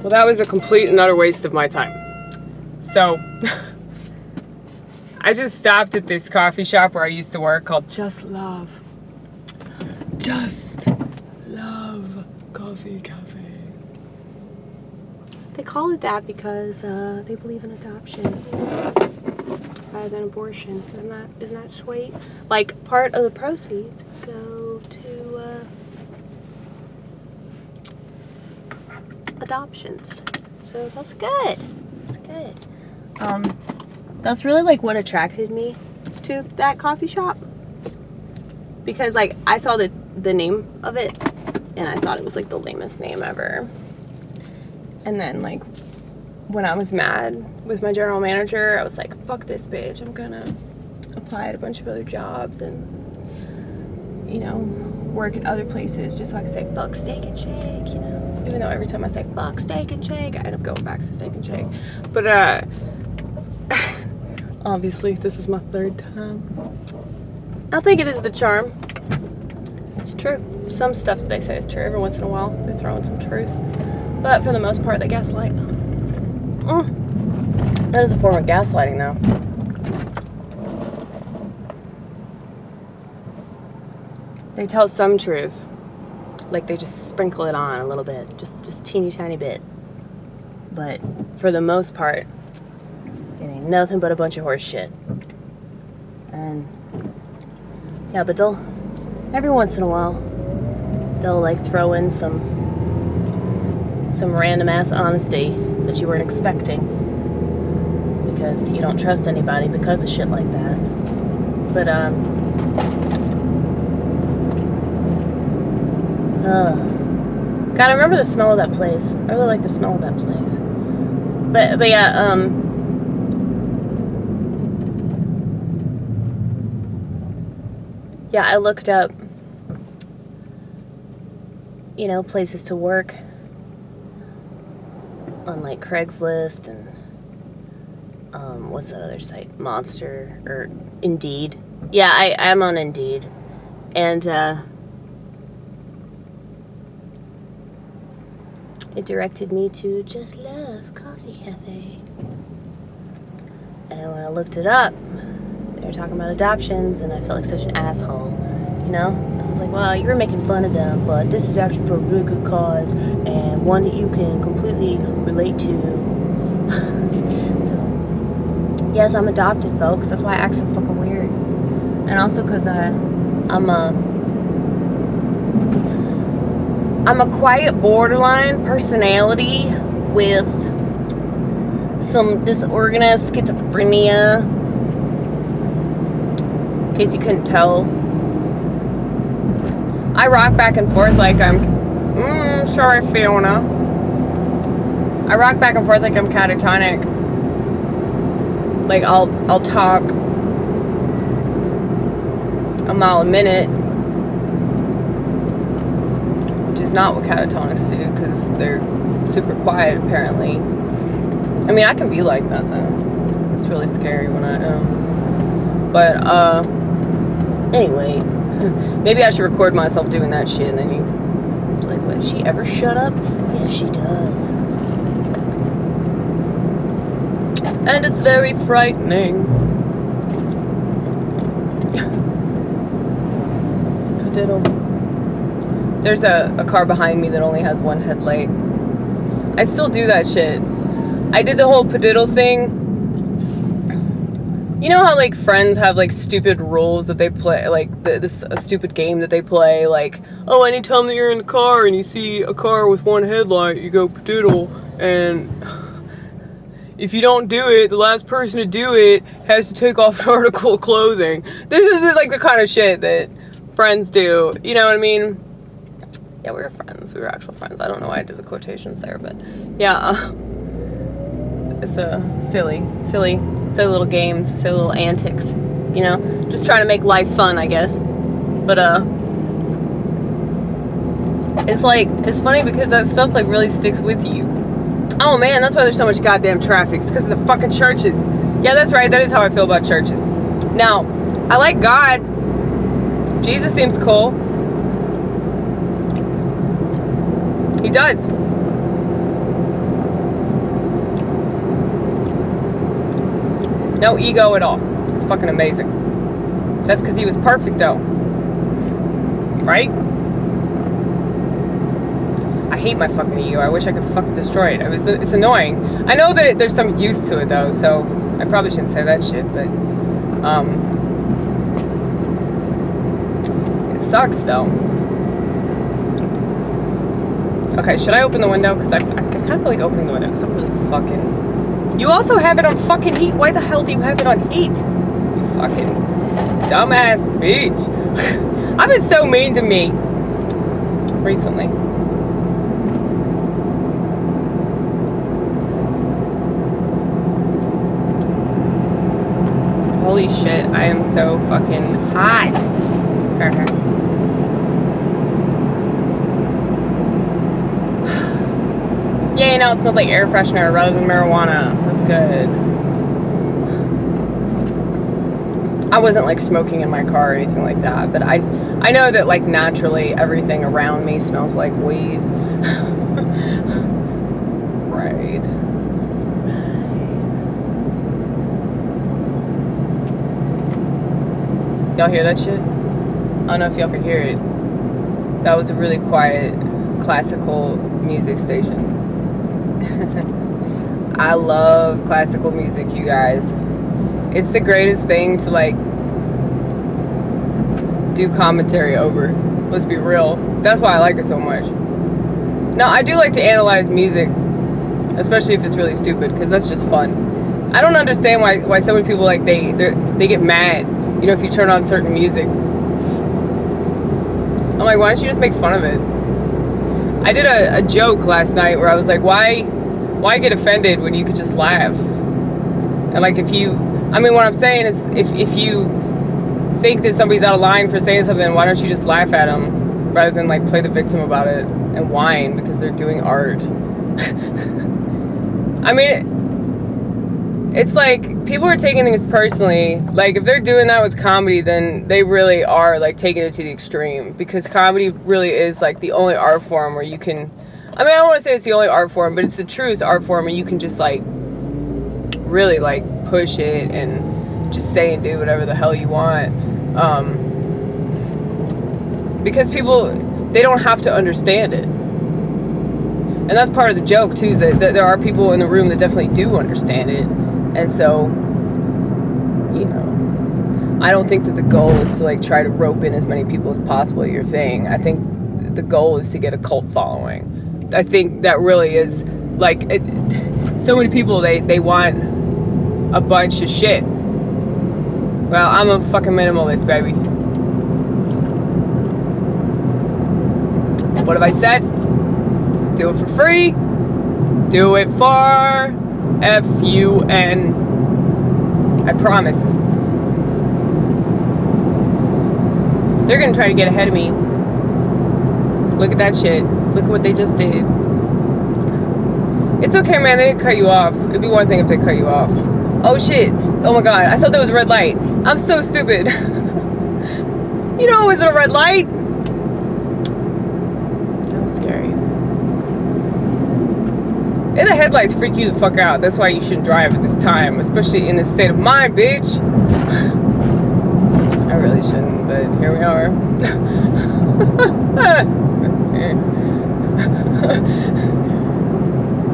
Well, that was a complete and utter waste of my time. So, I just stopped at this coffee shop where I used to work called Just Love. Just Love Coffee Cafe. They call it that because they believe in adoption rather than abortion. Isn't that sweet? Like, part of the proceeds go to adoptions. So that's good. That's good. That's really like what attracted me to that coffee shop. Because like I saw the name of it and I thought it was like the lamest name ever. And then like when I was mad with my general manager, I was like, fuck this bitch. I'm gonna apply at a bunch of other jobs and, you know, work at other places just so I can say fuck Steak and Shake, you know. Even though every time I say fuck Steak and Shake, I end up going back to Steak and Shake. But obviously this is my third time. I think it is the charm. It's true. Some stuff that they say is true. Every once in a while they throw in some truth. But for the most part they gaslight. That is a form of gaslighting though. They tell some truth. Like they just sprinkle it on a little bit. Just teeny tiny bit. But for the most part, it ain't nothing but a bunch of horse shit. And yeah, but they'll every once in a while they'll like throw in some random ass honesty that you weren't expecting because you don't trust anybody because of shit like that. But God, I remember the smell of that place. I really like the smell of that place. But yeah, yeah, I looked up, you know, places to work on like Craigslist and what's that other site? Monster or Indeed. Yeah, I'm on Indeed. And it directed me to Just Love Coffee Cafe. And when I looked it up, they were talking about adoptions, and I felt like such an asshole, you know? I was like, well, you were making fun of them, but this is actually for a really good cause, and one that you can completely relate to. So, yes, I'm adopted, folks. That's why I act so fucking weird. And also because I'm a quiet borderline personality with some disorganized schizophrenia. In case you couldn't tell. I rock back and forth like I'm sorry, Fiona. I rock back and forth like I'm catatonic. Like I'll talk a mile a minute, which is not what catatonics do because they're super quiet apparently. I mean, I can be like that though. It's really scary when I am. But anyway, maybe I should record myself doing that shit and then you be like, what, does she ever shut up? Yes, she does. And it's very frightening. Diddle. There's a car behind me that only has one headlight. I still do that shit. I did the whole padiddle thing. You know how like friends have like stupid rules that they play, like this a stupid game that they play, like, oh, anytime that you're in the car and you see a car with one headlight, you go padiddle, and if you don't do it, the last person to do it has to take off an article of clothing. This is like the kind of shit that friends do, you know what I mean? Yeah, we were friends. We were actual friends. I don't know why I did the quotations there, but yeah, it's a silly little games, silly little antics, you know? Just trying to make life fun, I guess. But it's like, it's funny because that stuff like really sticks with you. Oh man, that's why there's so much goddamn traffic. It's because of the fucking churches. Yeah, that's right. That is how I feel about churches. Now, I like God. Jesus seems cool. He does. No ego at all. It's fucking amazing. That's because he was perfect, though. Right? I hate my fucking ego. I wish I could fucking destroy it. It's annoying. I know that there's some use to it, though, so I probably shouldn't say that shit, but it sucks, though. Okay, should I open the window? Because I kind of feel like opening the window because I'm really fucking... You also have it on fucking heat. Why the hell do you have it on heat? You fucking dumbass bitch. I've been so mean to me recently. Holy shit, I am so fucking hot. Yay, now it smells like air freshener rather than marijuana. That's good. I wasn't like smoking in my car or anything like that, but I know that like naturally everything around me smells like weed. Right. Y'all hear that shit? I don't know if y'all can hear it. That was a really quiet classical music station. I love classical music, you guys. It's the greatest thing to like do commentary over. Let's be real. That's why I like it so much. Now, I do like to analyze music, especially if it's really stupid, because that's just fun. I don't understand why so many people like they get mad, you know, if you turn on certain music. I'm like, why don't you just make fun of it? I did a joke last night where I was like, why get offended when you could just laugh? And like, if you, I mean, what I'm saying is, if you think that somebody's out of line for saying something, why don't you just laugh at them rather than like play the victim about it and whine because they're doing art? I mean, it's like people are taking things personally. Like if they're doing that with comedy, then they really are like taking it to the extreme, because comedy really is like the only art form where you can, I mean, I don't want to say it's the only art form, but it's the truest art form where you can just like really like push it and just say and do whatever the hell you want. Because people, they don't have to understand it. And that's part of the joke too, is that there are people in the room that definitely do understand it. And so, you know, I don't think that the goal is to like try to rope in as many people as possible to your thing. I think the goal is to get a cult following. I think that really is like so many people, they want a bunch of shit. Well, I'm a fucking minimalist, baby. What have I said? Do it for free. Do it for F-U-N. I promise. They're gonna try to get ahead of me. Look at that shit. Look at what they just did. It's okay, man. They didn't cut you off. It'd be one thing if they cut you off. Oh shit. Oh my god. I thought that was a red light. I'm so stupid. You know it wasn't a red light. That was scary. And the headlights freak you the fuck out. That's why you shouldn't drive at this time, especially in this state of mind, bitch. I really shouldn't, but here we are.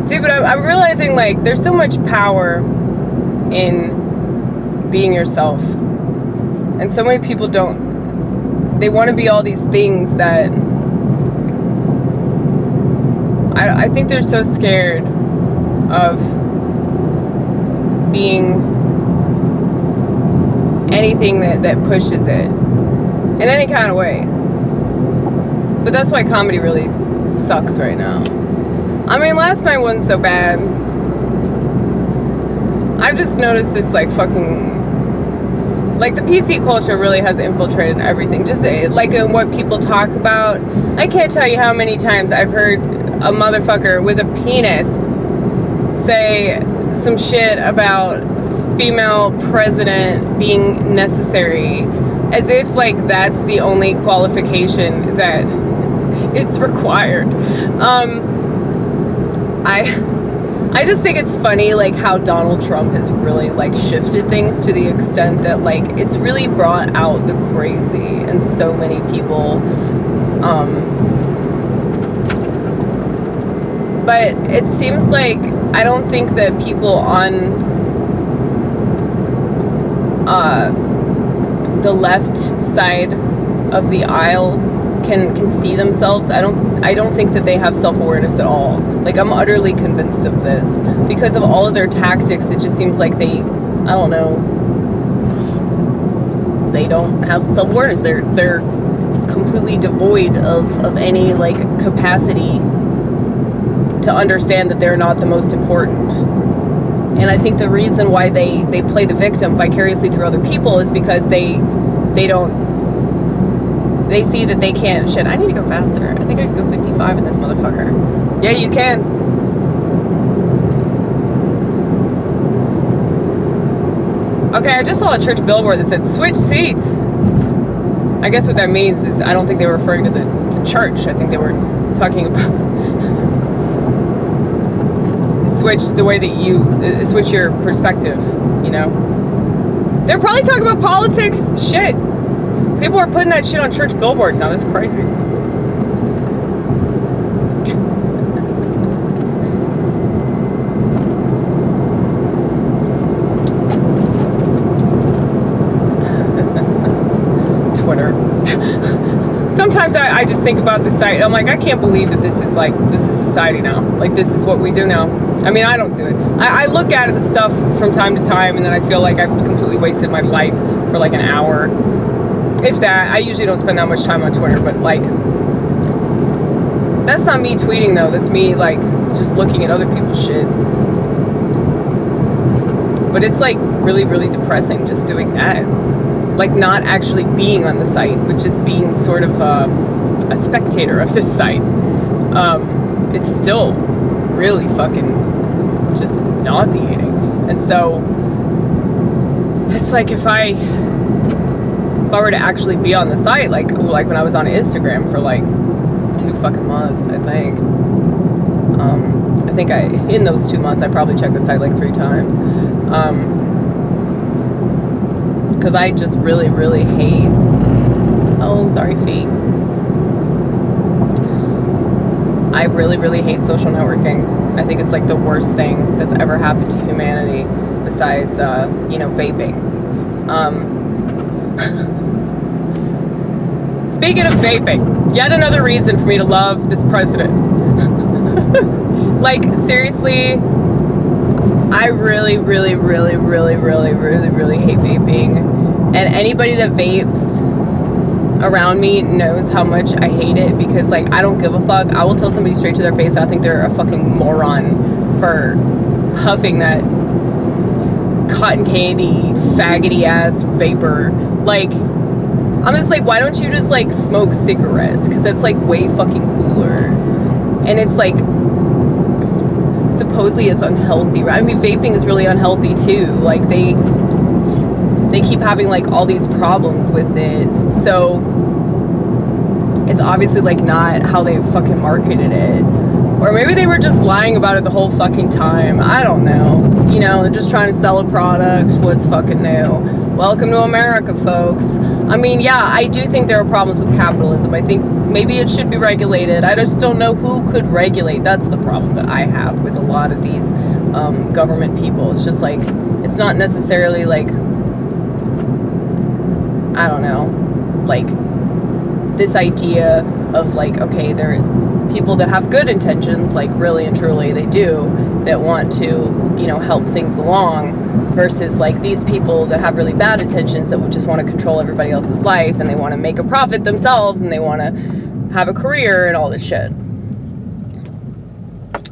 See, but I'm realizing like there's so much power in being yourself, and so many people they want to be all these things that I think they're so scared of being anything that pushes it in any kind of way. But that's why comedy really sucks right now. I mean, last night wasn't so bad. I've just noticed this like fucking, like the PC culture really has infiltrated everything. Just like in what people talk about. I can't tell you how many times I've heard a motherfucker with a penis say some shit about female president being necessary, as if like that's the only qualification that is required. I I just think it's funny, like, how Donald Trump has really, like, shifted things to the extent that, like, it's really brought out the crazy in so many people. But it seems like I don't think that people on the left side of the aisle can see themselves. I don't think that they have self-awareness at all. Like, I'm utterly convinced of this. Because of all of their tactics, it just seems like they, I don't know, they don't have self-awareness. They're completely devoid of any, like, capacity to understand that they're not the most important. And I think the reason why they play the victim vicariously through other people is because they see that they can't. Shit, I need to go faster. I think I can go 55 in this motherfucker. Yeah, you can. Okay, I just saw a church billboard that said, switch seats. I guess what that means is I don't think they were referring to the church. I think they were talking about switch the way that you switch your perspective, you know? They're probably talking about politics. Shit. People are putting that shit on church billboards now. That's crazy. Twitter. Sometimes I just think about the site. I'm like, I can't believe that this is society now. Like, this is what we do now. I mean, I don't do it. I look at the stuff from time to time, and then I feel like I've completely wasted my life for like an hour. If that. I usually don't spend that much time on Twitter, but like, that's not me tweeting though. That's me like just looking at other people's shit. But it's like really, really depressing just doing that. Like, not actually being on the site, but just being sort of a spectator of this site. It's still really fucking just nauseating. And so it's like if I were to actually be on the site, like when I was on Instagram for like 2 fucking months, I think. In those 2 months I probably checked the site like 3 times. Because I just really, really hate. Oh, sorry, feet. I really, really hate social networking. I think it's like the worst thing that's ever happened to humanity besides, vaping. Speaking of vaping, yet another reason for me to love this president. Like, seriously, I really, really, really, really, really, really, really hate vaping. And anybody that vapes around me knows how much I hate it, because, like, I don't give a fuck. I will tell somebody straight to their face that I think they're a fucking moron for puffing that cotton candy, faggoty ass vapor. Like, I'm just like, why don't you just, like, smoke cigarettes? Because that's, like, way fucking cooler. And it's, like, supposedly it's unhealthy, right? I mean, vaping is really unhealthy, too. Like, they keep having, like, all these problems with it. So, it's obviously, like, not how they fucking marketed it. Or maybe they were just lying about it the whole fucking time. I don't know. You know, they're just trying to sell a product. What's fucking new? Welcome to America, folks. I mean, yeah, I do think there are problems with capitalism. I think maybe it should be regulated. I just don't know who could regulate. That's the problem that I have with a lot of these government people. It's just like, it's not necessarily like, I don't know, like this idea of like, okay, there are people that have good intentions, like really and truly they do, that want to, you know, help things along, versus like these people that have really bad intentions that would just want to control everybody else's life, and they want to make a profit themselves, and they want to have a career and all this shit.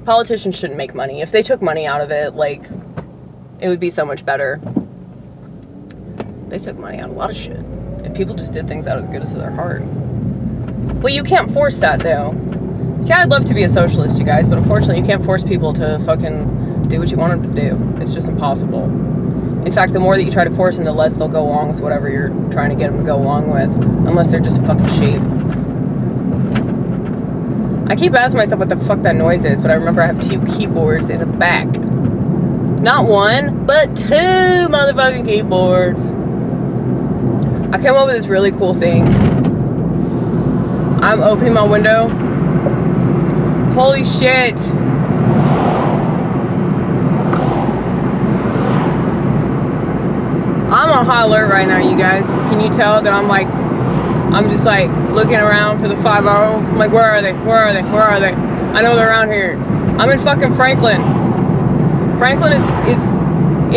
Politicians shouldn't make money. If they took money out of it, like, it would be so much better. They took money out of a lot of shit. And people just did things out of the goodness of their heart. Well, you can't force that, though. See, I'd love to be a socialist, you guys, but unfortunately you can't force people to fucking do what you want them to do. It's just impossible. In fact, the more that you try to force them, the less they'll go along with whatever you're trying to get them to go along with. Unless they're just fucking sheep. I keep asking myself what the fuck that noise is, but I remember I have 2 keyboards in the back. Not 1, but 2 motherfucking keyboards. I came up with this really cool thing. I'm opening my window. Holy shit. I'm on high alert right now, you guys. Can you tell that I'm just like looking around for the 5-0? I'm like, where are they? Where are they? Where are they? I know they're around here. I'm in fucking Franklin. Franklin is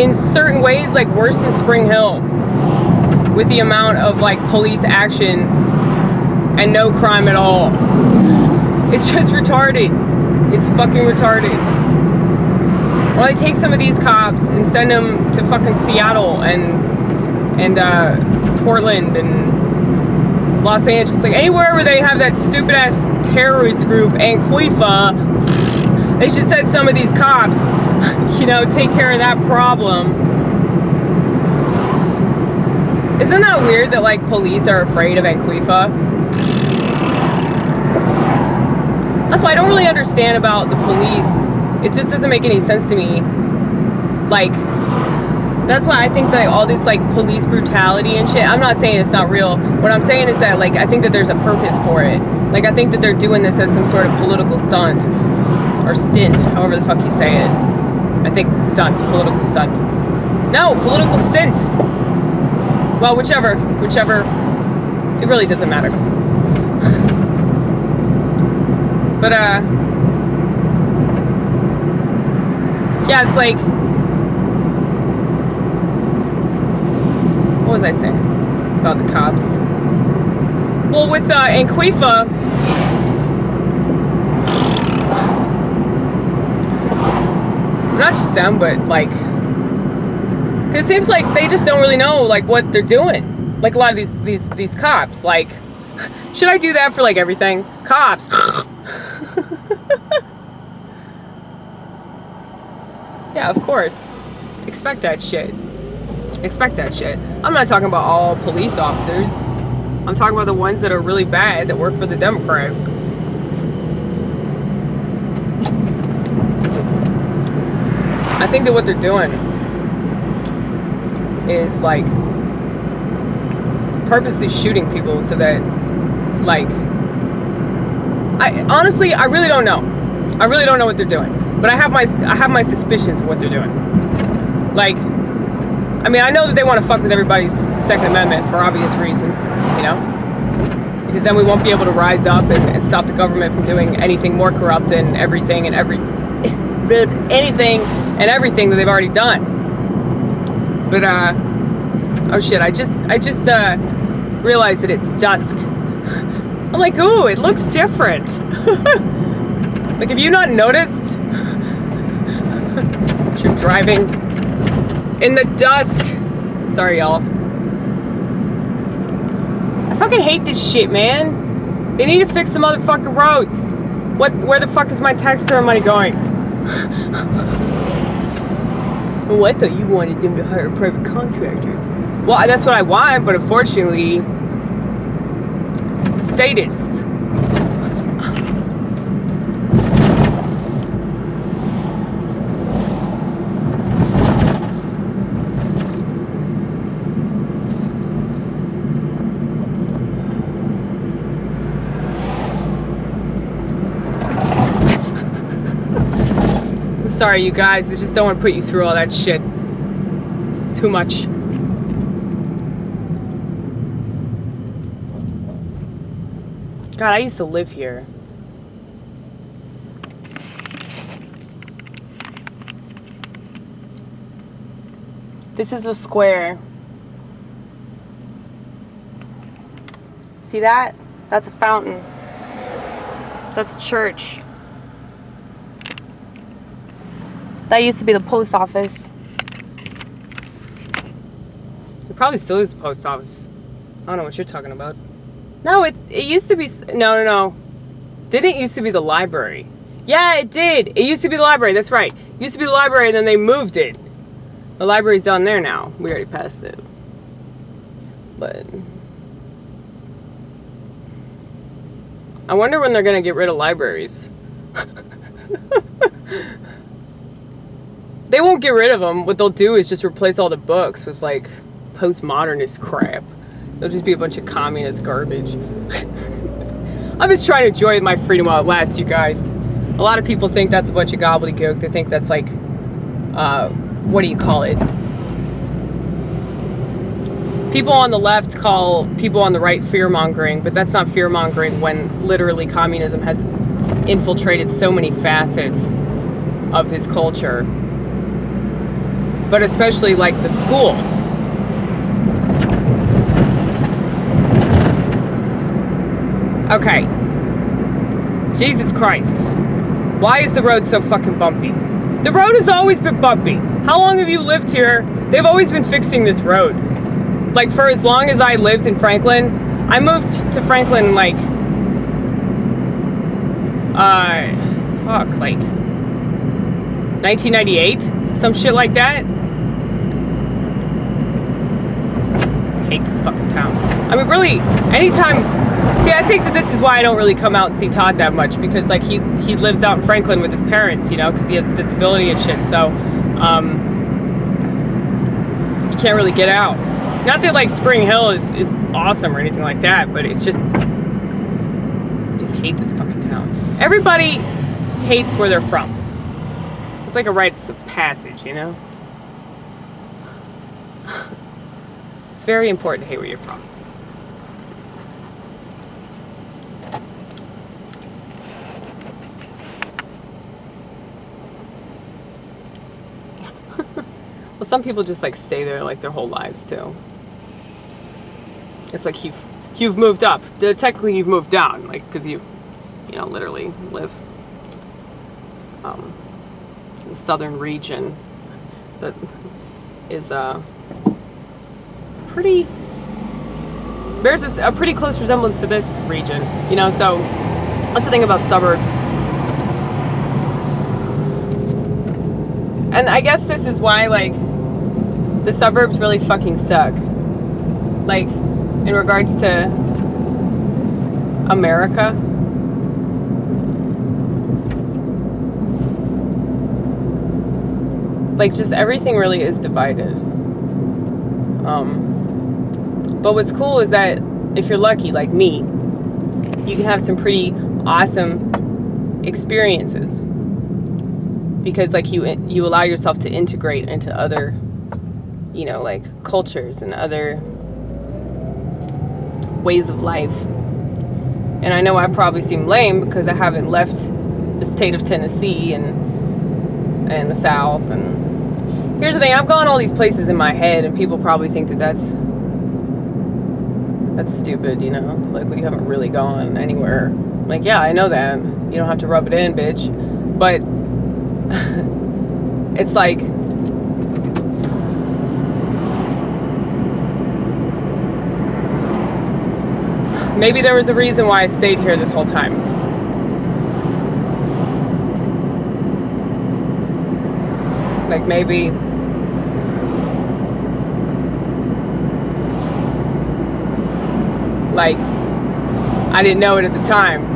in certain ways like worse than Spring Hill with the amount of like police action and no crime at all. It's just retarded. It's fucking retarded. Well, I take some of these cops and send them to fucking Seattle and Portland and Los Angeles, like anywhere where they have that stupid ass terrorist group, Antifa. They should send some of these cops, you know, take care of that problem. Isn't that weird that like police are afraid of Antifa? That's why I don't really understand about the police. It just doesn't make any sense to me. Like, that's why I think that all this like police brutality and shit, I'm not saying it's not real. What I'm saying is that like I think that there's a purpose for it. Like I think that they're doing this as some sort of political stunt or stint, however the fuck you say it. I think stunt, political stunt. No, political stint. Well, whichever. It really doesn't matter. But yeah, it's like, what was I saying about the cops? Well, with Antifa, not just them, but like, 'cause it seems like they just don't really know like what they're doing. Like a lot of these cops. Like, should I do that for like everything? Cops. Yeah, of course. Expect that shit. Expect that shit. I'm not talking about all police officers. I'm talking about the ones that are really bad that work for the Democrats. I think that what they're doing is like purposely shooting people so that like I really don't know. I really don't know what they're doing. But I have my suspicions of what they're doing. Like, I mean, I know that they want to fuck with everybody's Second Amendment for obvious reasons, you know? Because then we won't be able to rise up and stop the government from doing anything more corrupt than anything and everything that they've already done. But oh shit, I just realized that it's dusk. I'm like, ooh, it looks different. Like, have you not noticed? You're driving in the dusk. Sorry, y'all. I fucking hate this shit, man. They need to fix the motherfucking roads. Where the fuck is my taxpayer money going? Oh, I thought you wanted them to hire a private contractor. Well, that's what I want, but unfortunately, statists. Sorry, you guys. I just don't want to put you through all that shit. Too much. God, I used to live here. This is the square. See that? That's a fountain. That's a church. That used to be the post office. It probably still is the post office. I don't know what you're talking about. No, it used to be... No. Didn't it used to be the library? Yeah, it did. It used to be the library. That's right. It used to be the library, and then they moved it. The library's down there now. We already passed it. But... I wonder when they're gonna get rid of libraries. They won't get rid of them. What they'll do is just replace all the books with like postmodernist crap. They'll just be a bunch of communist garbage. I'm just trying to enjoy my freedom while it lasts, you guys. A lot of people think that's a bunch of gobbledygook. They think that's like, what do you call it? People on the left call people on the right fear-mongering, but that's not fear-mongering when literally communism has infiltrated so many facets of this culture. But especially like the schools. Okay. Jesus Christ. Why is the road so fucking bumpy? The road has always been bumpy. How long have you lived here? They've always been fixing this road. Like for as long as I lived in Franklin, I moved to Franklin like, like 1998, some shit like that. I hate this fucking town. I mean, really, anytime. See, I think that this is why I don't really come out and see Todd that much, because like he lives out in Franklin with his parents, you know, because he has a disability and shit. So, you can't really get out. Not that like Spring Hill is awesome or anything like that, but it's just, I just hate this fucking town. Everybody hates where they're from. It's like a rites of passage, you know? It's very important to hate where you're from. Well, some people just like stay there like their whole lives too. It's like you've moved up. Technically, you've moved down, like because you know, literally live in the southern region that is pretty. Bears a pretty close resemblance to this region, you know. So that's the thing about suburbs. And I guess this is why, like, the suburbs really fucking suck. Like, in regards to America. Like, just everything really is divided. But what's cool is that if you're lucky, like me, you can have some pretty awesome experiences. Because like you allow yourself to integrate into other, you know, like cultures and other ways of life. And I know I probably seem lame because I haven't left the state of Tennessee and the South. And here's the thing, I've gone all these places in my head, and people probably think that that's stupid, you know, like, well, you haven't really gone anywhere. Like, yeah, I know that. You don't have to rub it in, bitch. But it's like, maybe there was a reason why I stayed here this whole time. Like, maybe like I didn't know it at the time.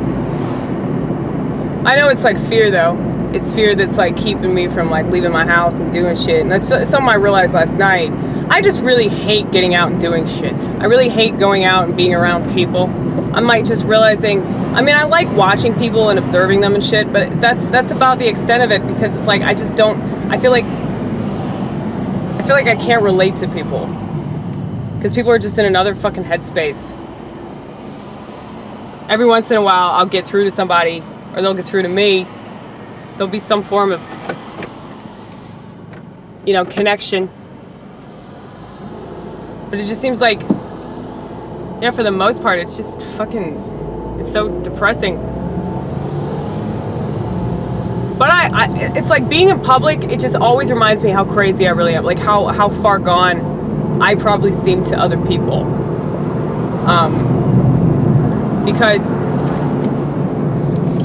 I know it's like fear though. It's fear that's like keeping me from like leaving my house and doing shit. And that's something I realized last night. I just really hate getting out and doing shit. I really hate going out and being around people. I'm like just realizing, I mean, I like watching people and observing them and shit, but that's about the extent of it, because it's like I just don't, I feel like I can't relate to people. Because people are just in another fucking headspace. Every once in a while, I'll get through to somebody, or they'll get through to me. There'll be some form of, you know, connection. But it just seems like, yeah, for the most part, it's just fucking, it's so depressing. But it's like being in public, it just always reminds me how crazy I really am. Like how far gone I probably seem to other people. Because,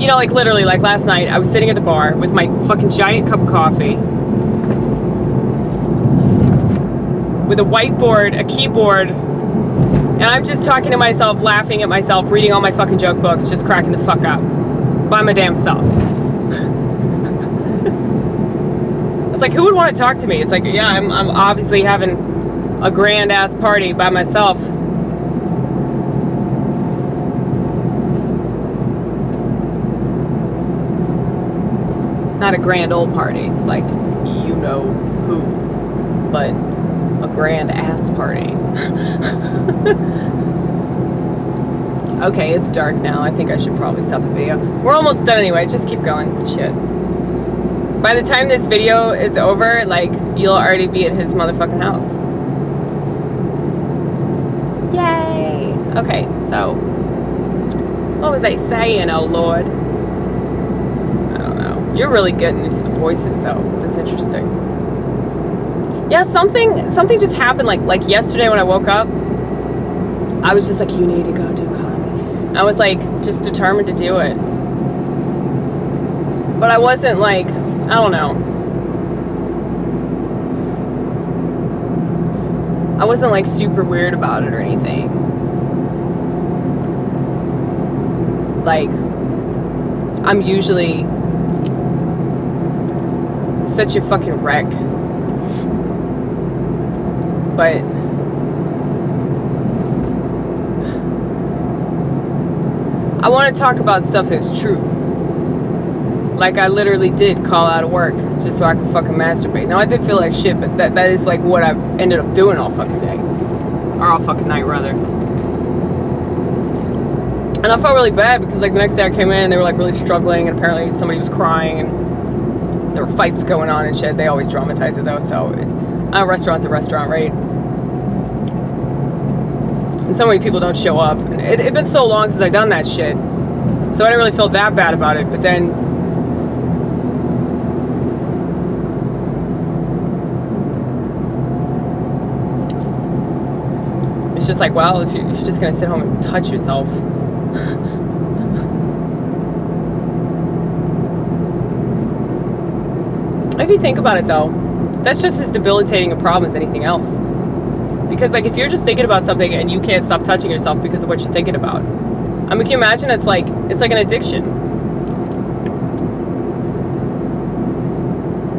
you know, like literally, like last night, I was sitting at the bar with my fucking giant cup of coffee, with a whiteboard, a keyboard, And I'm just talking to myself, laughing at myself, reading all my fucking joke books, just cracking the fuck up by my damn self. It's like, who would want to talk to me? It's like, yeah, I'm obviously having a grand ass party by myself. Not a grand old party, like you know who, but a grand ass party. Okay, it's dark now. I think I should probably stop the video. We're almost done anyway. Just keep going. Shit. By the time this video is over, like, you'll already be at his motherfucking house. Yay! Okay, so what was I saying, oh Lord? I don't know. You're really getting into the voices, though. That's interesting. Yeah, something just happened. Like yesterday when I woke up, I was just like, you need to go do comedy. I was like, just determined to do it. But I wasn't like, I don't know. I wasn't like super weird about it or anything. Like, I'm usually such a fucking wreck. But I want to talk about stuff that's true. Like, I literally did call out of work just so I could fucking masturbate. Now, I did feel like shit, but that is like what I ended up doing all fucking day. Or all fucking night, rather. And I felt really bad because, like, the next day I came in, they were, like, really struggling, and apparently somebody was crying, and there were fights going on and shit. They always dramatize it, though, so a restaurant's a restaurant, right? And so many people don't show up. And it'd been so long since I'd done that shit, so I didn't really feel that bad about it, but then it's just like, well, if you're just gonna sit home and touch yourself. If you think about it, though, that's just as debilitating a problem as anything else. Because, like, if you're just thinking about something and you can't stop touching yourself because of what you're thinking about, I mean, can you imagine? It's like an addiction.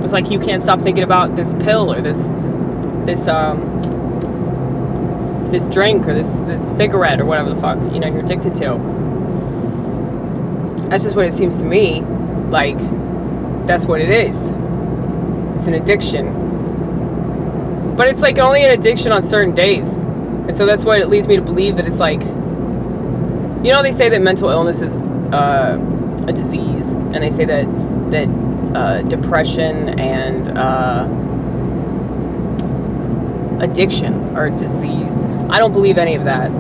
It's like you can't stop thinking about this pill or this drink or this cigarette or whatever the fuck, you know, you're addicted to. That's just what it seems to me. Like, that's what it is. It's an addiction. But it's like only an addiction on certain days. And so that's what it leads me to believe that it's like, you know, they say that mental illness is a disease. And they say that depression and addiction are a disease. I don't believe any of that.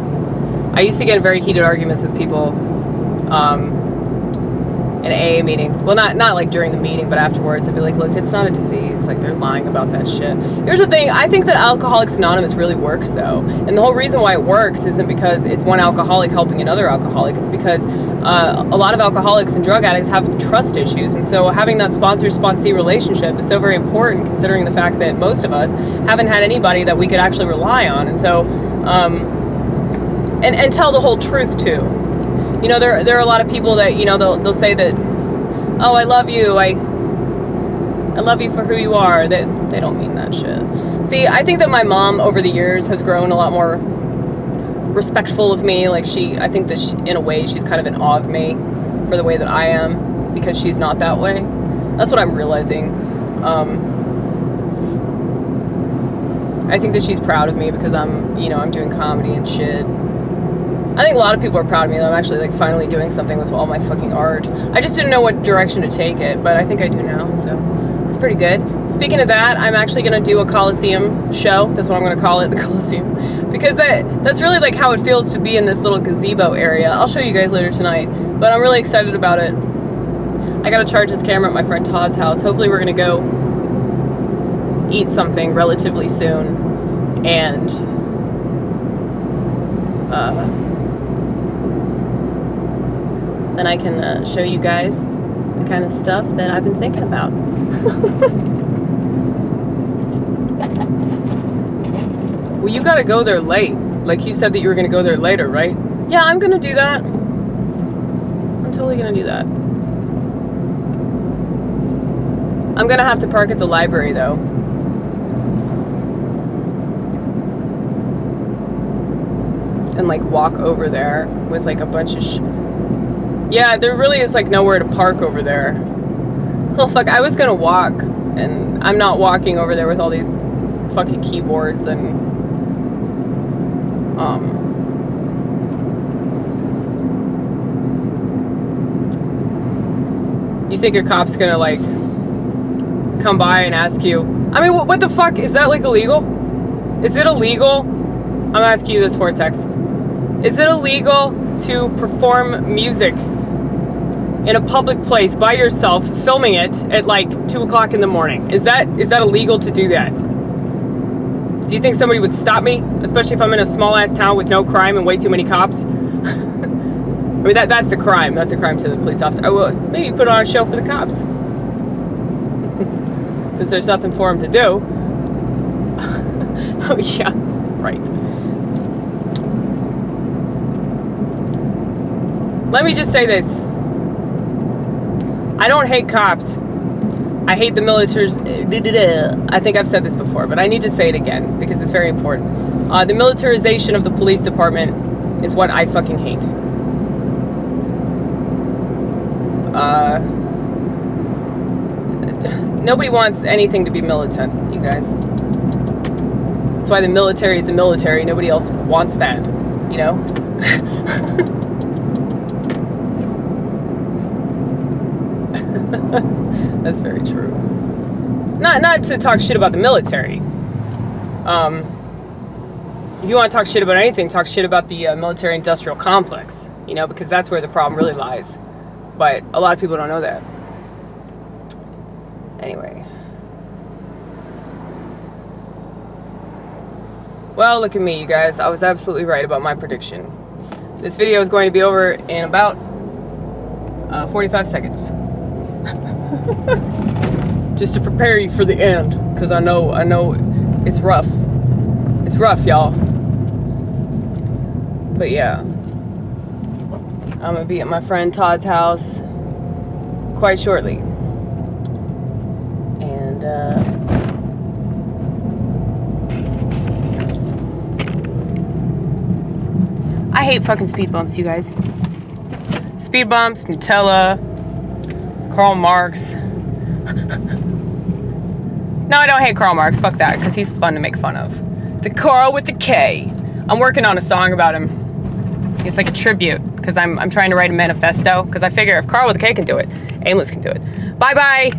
I used to get in very heated arguments with people in AA meetings. Well, not like during the meeting, but afterwards. I'd be like, look, it's not a disease. Like, they're lying about that shit. Here's the thing. I think that Alcoholics Anonymous really works, though. And the whole reason why it works isn't because it's one alcoholic helping another alcoholic. It's because a lot of alcoholics and drug addicts have trust issues. And so having that sponsor-sponsee relationship is so very important, considering the fact that most of us haven't had anybody that we could actually rely on. And so, and tell the whole truth, too. You know, there are a lot of people that, you know, they'll say that, oh, I love you, I love you for who you are. That they don't mean that shit. See, I think that my mom over the years has grown a lot more respectful of me. Like, I think that in a way she's kind of in awe of me for the way that I am, because she's not that way. That's what I'm realizing. I think that she's proud of me because I'm doing comedy and shit. I think a lot of people are proud of me that I'm actually, like, finally doing something with all my fucking art. I just didn't know what direction to take it, but I think I do now, so it's pretty good. Speaking of that, I'm actually going to do a Coliseum show. That's what I'm going to call it, the Coliseum. Because that's really, like, how it feels to be in this little gazebo area. I'll show you guys later tonight, but I'm really excited about it. I got to charge this camera at my friend Todd's house. Hopefully we're going to go eat something relatively soon, and then I can show you guys the kind of stuff that I've been thinking about. Well, you gotta go there late. Like you said that you were gonna go there later, right? Yeah, I'm gonna do that. I'm totally gonna do that. I'm gonna have to park at the library though. And like walk over there with like a bunch of yeah, there really is like nowhere to park over there. Oh fuck, I was gonna walk, and I'm not walking over there with all these fucking keyboards and you think a cop's gonna like come by and ask you, I mean, what the fuck, is that like illegal? Is it illegal? I'm asking you this, Vortex. Is it illegal to perform music in a public place by yourself, filming it at like 2 o'clock in the morning? Is that illegal to do that? Do you think somebody would stop me, especially if I'm in a small ass town with no crime and way too many cops? I mean, that's a crime. That's a crime to the police officer. I will maybe put on a show for the cops, since there's nothing for them to do. Oh yeah, right. Let me just say this. I don't hate cops. I hate the military's... I think I've said this before, but I need to say it again because it's very important. The militarization of the police department is what I fucking hate. Nobody wants anything to be militant, you guys. That's why the military is the military. Nobody else wants that, you know? That's very true. Not to talk shit about the military. If you want to talk shit about anything, talk shit about the military-industrial complex, you know, because that's where the problem really lies. But a lot of people don't know that. Anyway. Well, look at me, you guys. I was absolutely right about my prediction. This video is going to be over in about 45 seconds. Just to prepare you for the end, because I know it's rough. It's rough, y'all. But yeah, I'm gonna be at my friend Todd's house quite shortly, and I hate fucking speed bumps, you guys. Speed bumps, Nutella, Karl Marx. No, I don't hate Karl Marx. Fuck that, because he's fun to make fun of. The Karl with the K. I'm working on a song about him. It's like a tribute, because I'm trying to write a manifesto, because I figure if Karl with a K can do it, Aimless can do it. Bye-bye!